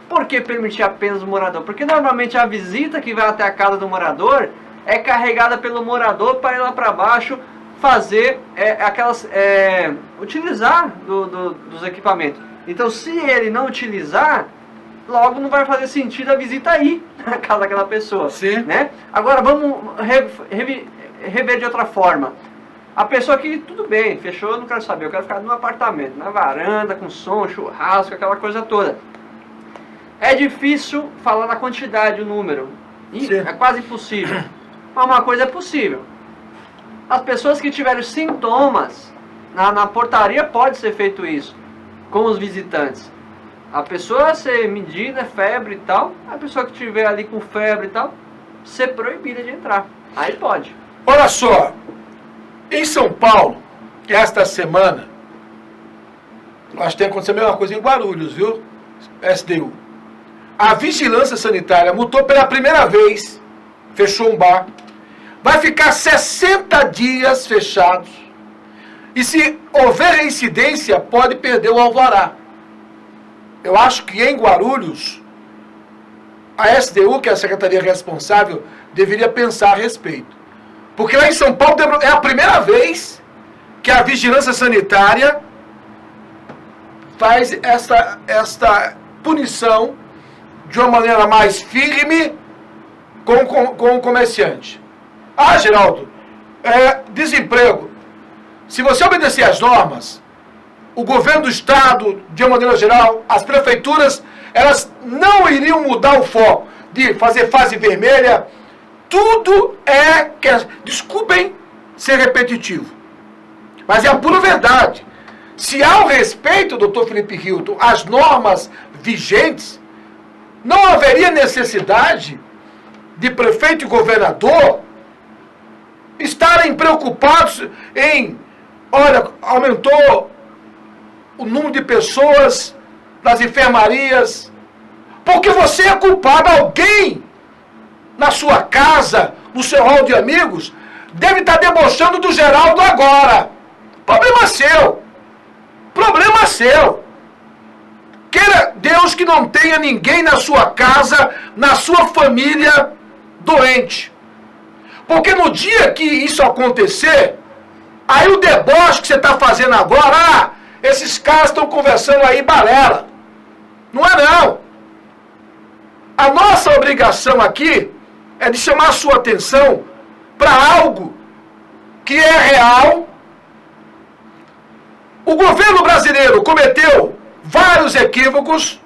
Por que permitir apenas o morador? Porque normalmente a visita que vai até a casa do morador é carregada pelo morador para ir lá para baixo fazer utilizar dos equipamentos. Então se ele não utilizar, logo não vai fazer sentido a visita aí na casa daquela pessoa. Sim. Né? Agora vamos rever de outra forma. A pessoa que, tudo bem, fechou, eu não quero saber, eu quero ficar no apartamento, na varanda, com som, churrasco, aquela coisa toda. É difícil falar na quantidade, o número. É quase impossível. Mas uma coisa é possível. As pessoas que tiverem sintomas, na portaria pode ser feito isso, com os visitantes. A pessoa ser medida, febre e tal, a pessoa que tiver ali com febre e tal, ser proibida de entrar. Aí pode. Olha só, em São Paulo, esta semana, acho que tem acontecido a mesma coisa em Guarulhos, viu? SDU. A vigilância sanitária multou pela primeira vez, fechou um bar, vai ficar 60 dias fechados, e se houver reincidência, pode perder o alvará. Eu acho que em Guarulhos, a SDU, que é a secretaria responsável, deveria pensar a respeito. Porque lá em São Paulo é a primeira vez que a vigilância sanitária faz esta punição de uma maneira mais firme com o comerciante. Ah, Geraldo, desemprego. Se você obedecer às normas, o governo do estado, de uma maneira geral, as prefeituras, elas não iriam mudar o foco de fazer fase vermelha. Tudo desculpem ser repetitivo, mas é a pura verdade. Se há o respeito, doutor Felipe Hilton, às normas vigentes, não haveria necessidade de prefeito e governador estarem preocupados em, olha, aumentou o número de pessoas nas enfermarias, porque você é culpado. Alguém na sua casa, no seu hall de amigos, deve estar debochando do Geraldo agora. Problema seu. Problema seu. Queira Deus que não tenha ninguém na sua casa, na sua família, doente. Porque no dia que isso acontecer, aí o deboche que você está fazendo agora, esses caras estão conversando aí balela. Não é não. A nossa obrigação aqui é de chamar a sua atenção para algo que é real. O governo brasileiro cometeu vários equívocos,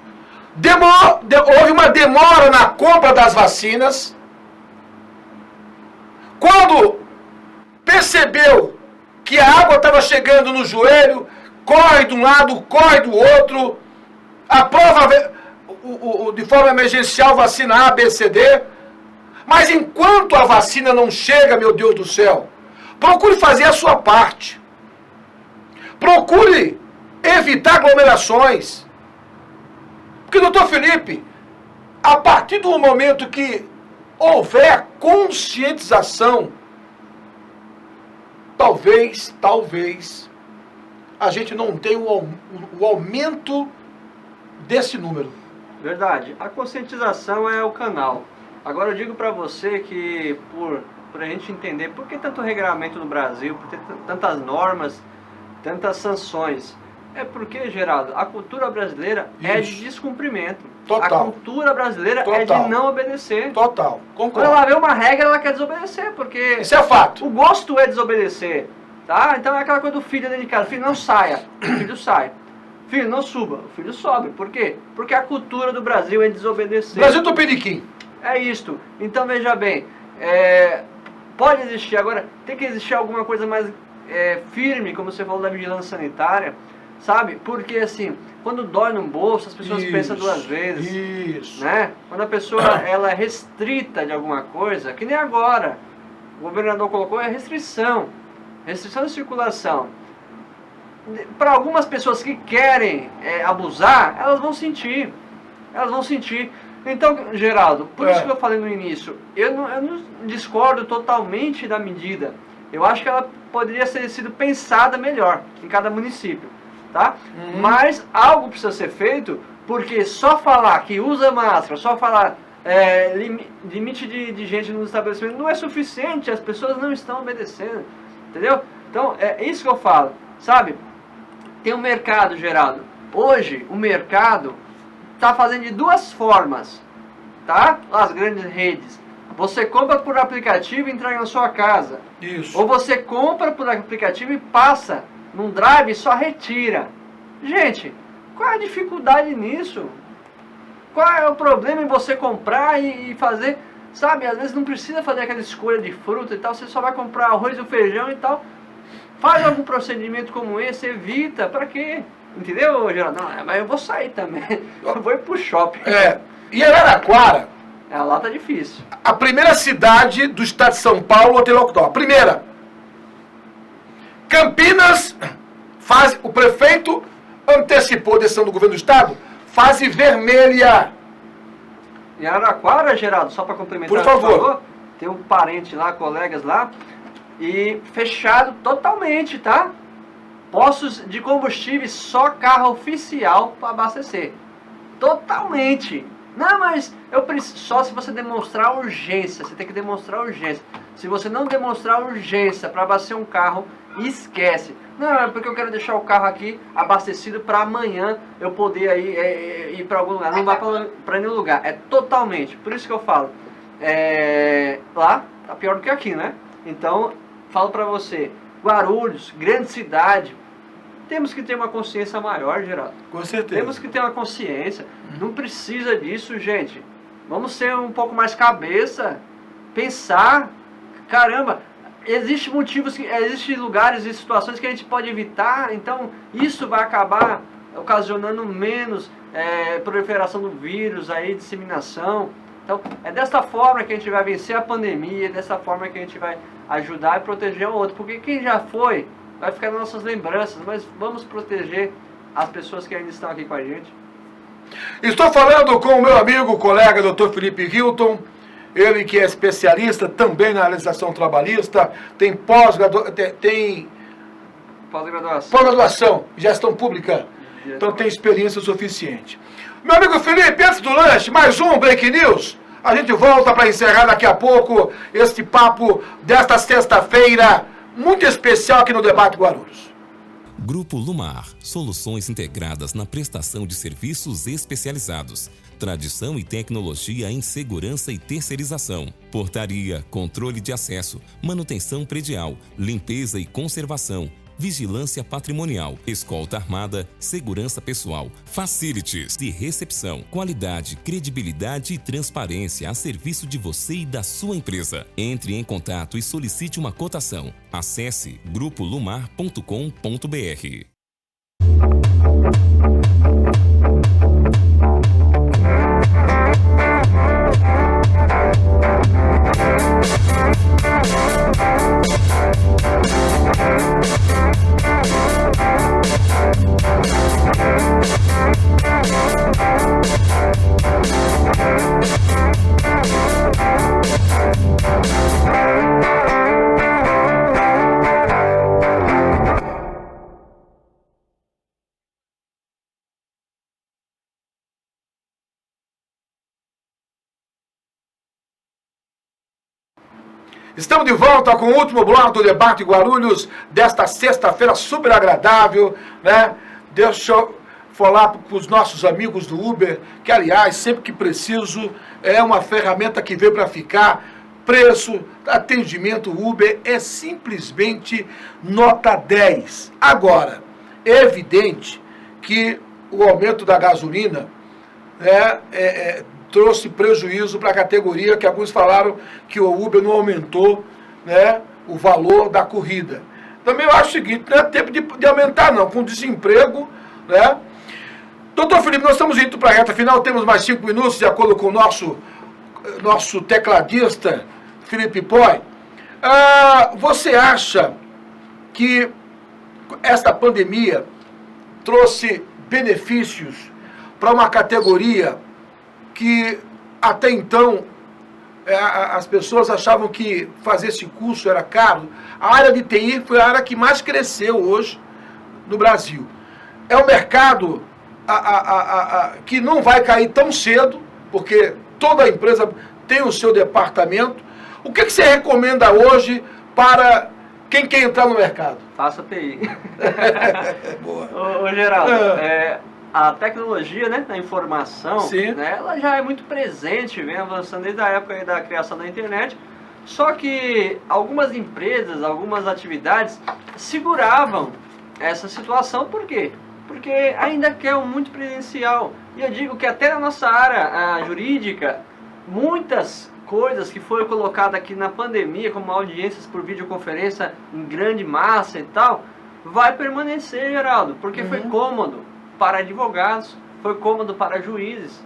houve uma demora na compra das vacinas. Quando percebeu que a água estava chegando no joelho, corre de um lado, corre do outro, aprova de forma emergencial vacina A, B, C, D. Mas enquanto a vacina não chega, meu Deus do céu, procure fazer a sua parte. Procure evitar aglomerações. Porque, doutor Felipe, a partir do momento que houver conscientização, talvez, a gente não tenha o aumento desse número. Verdade. A conscientização é o canal. Agora eu digo para você que, por a gente entender por que tanto regramento no Brasil, por ter tantas normas, tantas sanções, é porque, Geraldo, a cultura brasileira é de descumprimento. Total. A cultura brasileira é de não obedecer. Total, Quando concordo. ela vê uma regra, ela quer desobedecer, porque Isso é fato. o gosto é desobedecer, tá? Então é aquela coisa do filho dentro de casa. Filho, não saia. O filho sai. Filho, não suba. O filho sobe. Por quê? Porque a cultura do Brasil é desobedecer. Brasil Tupiniquim. É isto. Então veja bem, Pode existir, agora tem que existir alguma coisa mais firme, como você falou da vigilância sanitária, sabe? Porque assim, quando dói no bolso, as pessoas pensam duas vezes. Isso. Né? Quando a pessoa ela é restrita de alguma coisa, que nem agora, o governador colocou, é restrição de circulação. Para algumas pessoas que querem abusar, elas vão sentir. Então, Geraldo, por isso que eu falei no início, eu não discordo totalmente da medida. Eu acho que ela poderia ter sido pensada melhor em cada município, tá? Mas algo precisa ser feito, porque só falar que usa máscara, só falar limite de gente nos estabelecimentos não é suficiente, as pessoas não estão obedecendo, entendeu? Então, é isso que eu falo, sabe? Tem um mercado, Geraldo. Hoje, o mercado está fazendo de duas formas, tá? As grandes redes. Você compra por aplicativo e entrega na sua casa. Isso. Ou você compra por aplicativo e passa num drive e só retira. Gente, qual é a dificuldade nisso? Qual é o problema em você comprar e fazer? Sabe, às vezes não precisa fazer aquela escolha de fruta e tal. Você só vai comprar arroz e feijão e tal. Faz algum procedimento como esse, evita. Pra quê? Entendeu, Geraldo? Não, mas eu vou sair também. Eu vou ir pro shopping. E Araraquara, lá tá difícil. a primeira cidade do estado de São Paulo a ter lockdown. A primeira. Campinas, o prefeito antecipou a decisão do governo do estado, fase vermelha. Em Araraquara, Geraldo, só para complementar, por favor, tem um parente lá, colegas lá, e fechado totalmente, tá? Postos de combustível, só carro oficial para abastecer. Totalmente. Não, mas eu preciso, só se você demonstrar urgência, você tem que demonstrar urgência. Se você não demonstrar urgência para abastecer um carro, esquece. Não, é porque eu quero deixar o carro aqui abastecido para amanhã eu poder aí ir para algum lugar. Não vai para nenhum lugar. É totalmente. Por isso que eu falo. Lá tá pior do que aqui, né? Então, falo para você, Guarulhos, grande cidade, temos que ter uma consciência maior, Geraldo. Com certeza. Temos que ter uma consciência. Não precisa disso, gente. Vamos ser um pouco mais cabeça. Pensar. Caramba, existem motivos, existem lugares e situações que a gente pode evitar. Então, isso vai acabar ocasionando menos proliferação do vírus, disseminação. Então, é dessa forma que a gente vai vencer a pandemia, é dessa forma que a gente vai ajudar e proteger o outro. Porque quem já foi, vai ficar nas nossas lembranças, mas vamos proteger as pessoas que ainda estão aqui com a gente. Estou falando com o meu amigo, colega, Dr. Felipe Hilton, ele que é especialista também na legislação trabalhista, tem pós-graduação em gestão pública, então tem experiência suficiente. Meu amigo Felipe, antes do lanche, mais um Break News. A gente volta para encerrar daqui a pouco este papo desta sexta-feira, muito especial aqui no Debate Guarulhos. Grupo Lumar, soluções integradas na prestação de serviços especializados. Tradição e tecnologia em segurança e terceirização. Portaria, controle de acesso, manutenção predial, limpeza e conservação. Vigilância patrimonial, escolta armada, segurança pessoal, facilities de recepção, qualidade, credibilidade e transparência a serviço de você e da sua empresa. Entre em contato e solicite uma cotação. Acesse grupolumar.com.br. Estamos de volta com o último bloco do Debate Guarulhos desta sexta-feira super agradável, né? Deixa eu falar para os nossos amigos do Uber, que aliás, sempre que preciso, é uma ferramenta que veio para ficar. Preço, atendimento Uber é simplesmente nota 10. Agora, é evidente que o aumento da gasolina trouxe prejuízo para a categoria, que alguns falaram que o Uber não aumentou, né, o valor da corrida. Também eu acho o seguinte, não é tempo de aumentar não, com desemprego, né? Doutor Felipe, nós estamos indo para a reta final, temos mais 5 minutos, de acordo com o nosso tecladista, Felipe Poi. Você acha que esta pandemia trouxe benefícios para uma categoria que até então as pessoas achavam que fazer esse curso era caro? A área de TI foi a área que mais cresceu hoje no Brasil. É um mercado que não vai cair tão cedo, porque toda empresa tem o seu departamento. O que você recomenda hoje para quem quer entrar no mercado? Faça TI. Boa. Ô Geraldo, a tecnologia, né, da informação, né, ela já é muito presente, vem avançando desde a época da criação da internet, só que algumas empresas, algumas atividades seguravam essa situação. Por quê? Porque ainda quer muito presencial. E eu digo que até na nossa área jurídica, muitas coisas que foram colocadas aqui na pandemia, como audiências por videoconferência em grande massa e tal, vai permanecer, Geraldo, porque foi cômodo para advogados, foi cômodo para juízes,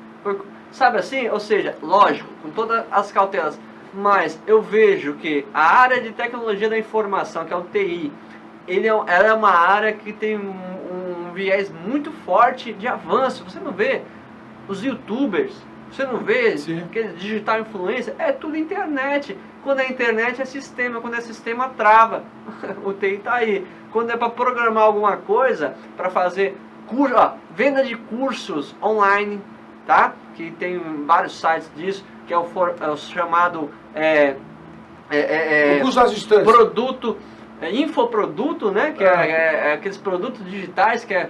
sabe assim? Ou seja, lógico, com todas as cautelas, mas eu vejo que a área de tecnologia da informação, que é o TI, ela é uma área que tem um viés muito forte de avanço. Você não vê os youtubers, você não vê aquele digital influencer, é tudo internet. Quando é internet é sistema, quando é sistema trava. O TI está aí. Quando é para programar alguma coisa, para fazer curso, venda de cursos online, tá? Que tem vários sites disso, que é o chamado curso às distâncias. Produto, infoproduto, né? Que é aqueles produtos digitais, que é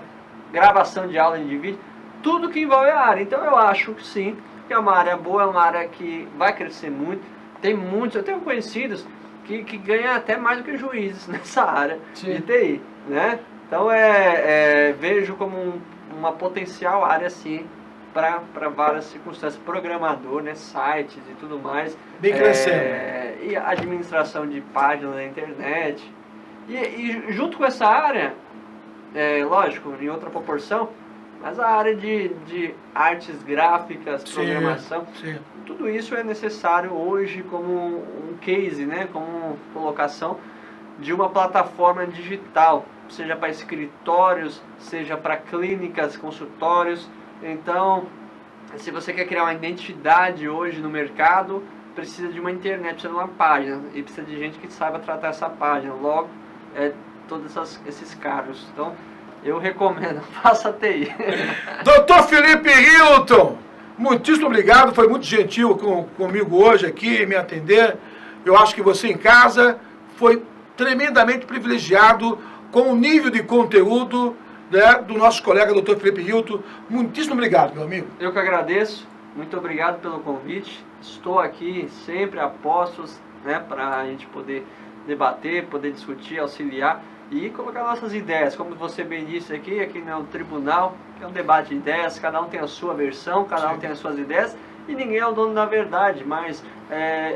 gravação de aula de vídeo, tudo que envolve a área. Então eu acho que sim, que é uma área boa, é uma área que vai crescer muito. Tem muitos, eu tenho conhecidos que ganham até mais do que juízes nessa área de TI, né? Então vejo como uma potencial área sim para várias circunstâncias, programador, né, sites e tudo mais. Bem crescendo. E administração de páginas na internet. E junto com essa área, lógico, em outra proporção, mas a área de artes gráficas, programação, tudo isso é necessário hoje como um case, né, como colocação de uma plataforma digital, seja para escritórios, seja para clínicas, consultórios. Então, se você quer criar uma identidade hoje no mercado, precisa de uma internet, precisa de uma página, e precisa de gente que saiba tratar essa página. Logo, todos esses cargos. Então, eu recomendo, faça TI. Doutor Felipe Hilton, muitíssimo obrigado, foi muito gentil comigo hoje aqui, me atender. Eu acho que você em casa foi tremendamente privilegiado com o nível de conteúdo, né, do nosso colega Dr. Felipe Hilton. Muitíssimo obrigado, meu amigo. Eu que agradeço, muito obrigado pelo convite. Estou aqui sempre a postos, né, para a gente poder debater, poder discutir, auxiliar e colocar nossas ideias. Como você bem disse aqui no tribunal, é um debate de ideias, cada um tem a sua versão, cada um tem as suas ideias e ninguém é o dono da verdade, mas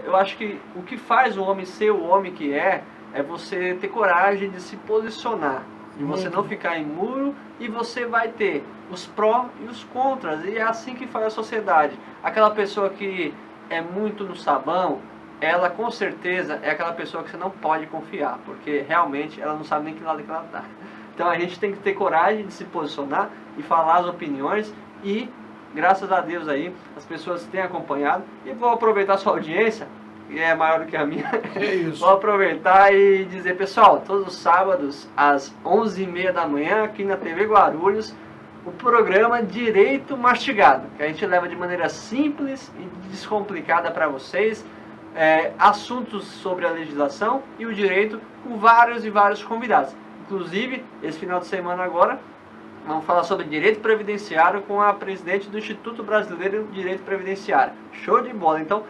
eu acho que o que faz o homem ser o homem que é você ter coragem de se posicionar, de você não ficar em muro, e você vai ter os prós e os contras, e é assim que faz a sociedade. Aquela pessoa que é muito no sabão, ela com certeza é aquela pessoa que você não pode confiar, porque realmente ela não sabe nem que lado que ela está. Então a gente tem que ter coragem de se posicionar e falar as opiniões, e graças a Deus aí as pessoas têm acompanhado. E vou aproveitar sua audiência, que é maior do que a minha. Vou aproveitar e dizer, pessoal, todos os sábados às 11h30 da manhã aqui na TV Guarulhos, o programa Direito Mastigado, que a gente leva de maneira simples e descomplicada para vocês, assuntos sobre a legislação e o direito, com vários e vários convidados. Inclusive, esse final de semana agora, vamos falar sobre direito previdenciário com a presidente do Instituto Brasileiro de Direito Previdenciário. Show de bola! Então,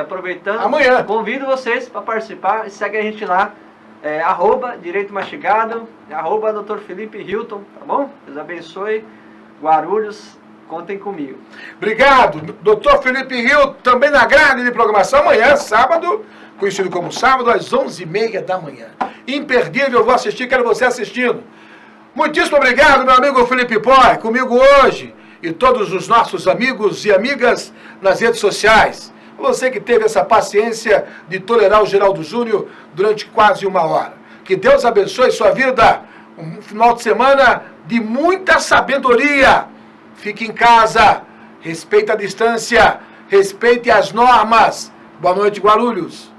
aproveitando, amanhã convido vocês para participar, e segue a gente lá, @Direito Mastigado, @Dr. Felipe Hilton, tá bom? Deus abençoe, Guarulhos, Contem comigo. Obrigado. Dr. Felipe Rio, também na grade de programação, amanhã, sábado, conhecido como sábado, às 11h30 da manhã. Imperdível, eu vou assistir, quero você assistindo. Muitíssimo obrigado, meu amigo Felipe Poi, comigo hoje, e todos os nossos amigos e amigas nas redes sociais. Você que teve essa paciência de tolerar o Geraldo Júnior durante quase 1 hora. Que Deus abençoe sua vida. Um final de semana de muita sabedoria. Fique em casa, respeite a distância, respeite as normas. Boa noite, Guarulhos.